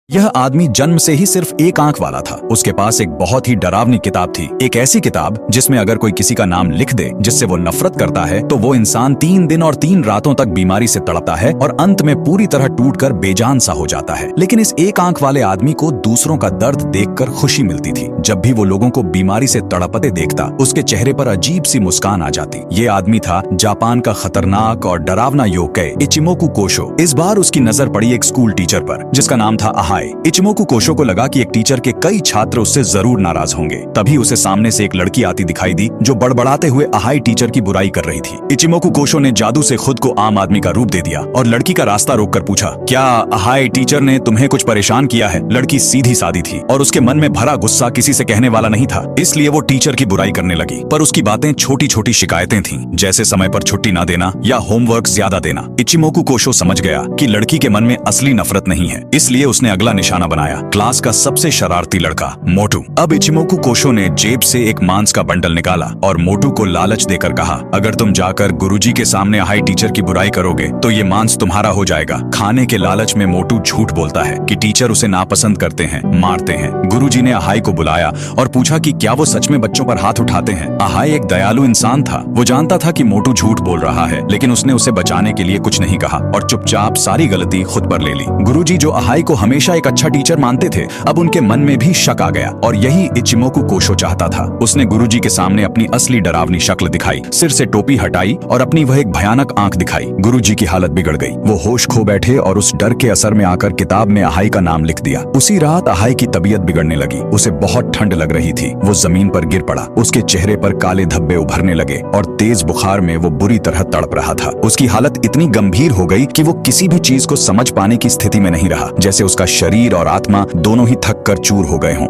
यह आदमी जन्म से ही सिर्फ एक आंख वाला था। उसके पास एक बहुत ही डरावनी किताब थी, एक ऐसी किताब जिसमें अगर कोई किसी का नाम लिख दे जिससे वो नफरत करता है तो वो इंसान 3 दिन और 3 रातों तक बीमारी से तड़पता है और अंत में पूरी तरह टूटकर बेजान सा हो जाता है। लेकिन इस एक आंख वाले आदमी को दूसरों का दर्द देखकर खुशी मिलती थी। जब भी वो लोगों को बीमारी से तड़पते देखता उसके चेहरे पर अजीब सी मुस्कान आ जाती। ये आदमी था जापान का खतरनाक और डरावना योकै इचिमोकु कोशो। इस बार उसकी नजर पड़ी एक स्कूल टीचर पर जिसका नाम था अहाई। इचिमोकु कोशो को लगा कि एक टीचर के कई छात्र उससे जरूर नाराज होंगे। तभी उसे सामने से एक लड़की आती दिखाई दी जो बड़बड़ाते हुए अहाई टीचर की बुराई कर रही थी। इचिमोकु कोशो ने जादू से खुद को आम आदमी का रूप दे दिया और लड़की का रास्ता रोककर पूछा, क्या अहाई टीचर ने तुम्हें कुछ परेशान किया है? लड़की सीधी सादी थी और उसके मन में भरा गुस्सा किसी से कहने वाला नहीं था, इसलिए वो टीचर की बुराई करने लगी। पर उसकी बातें छोटी छोटी शिकायतें थीं, जैसे समय पर छुट्टी ना देना या होमवर्क ज्यादा देना। इचिमोकु कोशो समझ गया कि लड़की के मन में असली नफरत नहीं है, इसलिए उसने अगला निशाना बनाया, क्लास का सबसे शरारती लड़का मोटू। अब इचिमोकु कोशो ने जेब से एक मांस का बंडल निकाला और मोटू को लालच देकर कहा, अगर तुम जाकर गुरुजी के सामने अहाई टीचर की बुराई करोगे तो ये मांस तुम्हारा हो जाएगा। खाने के लालच में मोटू झूठ बोलता है कि टीचर उसे नापसंद करते हैं, मारते हैं। गुरुजी ने अहाई को बुलाया और पूछा कि क्या वो सच में बच्चों पर हाथ उठाते हैं। अहाई एक दयालु इंसान था, वो जानता था कि मोटू झूठ बोल रहा है, लेकिन उसने उसे बचाने के लिए कुछ नहीं कहा और चुपचाप सारी गलती खुद पर ले ली। गुरुजी जो अहाई को हमेशा एक अच्छा टीचर मानते थे, अब उनके मन में भी शक आ गया और यही इचिमोकु कोशो चाहता था। उसने गुरुजी के सामने अपनी असली डरावनी शक्ल दिखाई, सिर से टोपी हटाई और अपनी वह एक भयानक आंख दिखाई। गुरुजी की हालत बिगड़ गई, वो होश खो बैठे और उस डर के असर में आकर किताब में अहाई का नाम लिख दिया। उसी रात अहाई की तबीयत बिगड़ने लगी, उसे बहुत ठंड लग रही थी। वो जमीन पर गिर पड़ा, उसके चेहरे पर काले धब्बे उभरने लगे और तेज बुखार में वो बुरी तरह तड़प रहा था। उसकी हालत इतनी गंभीर हो गई कि वो किसी भी चीज को समझ पाने की स्थिति में नहीं रहा, जैसे उसका शरीर और आत्मा दोनों ही थक कर चूर हो गए हों।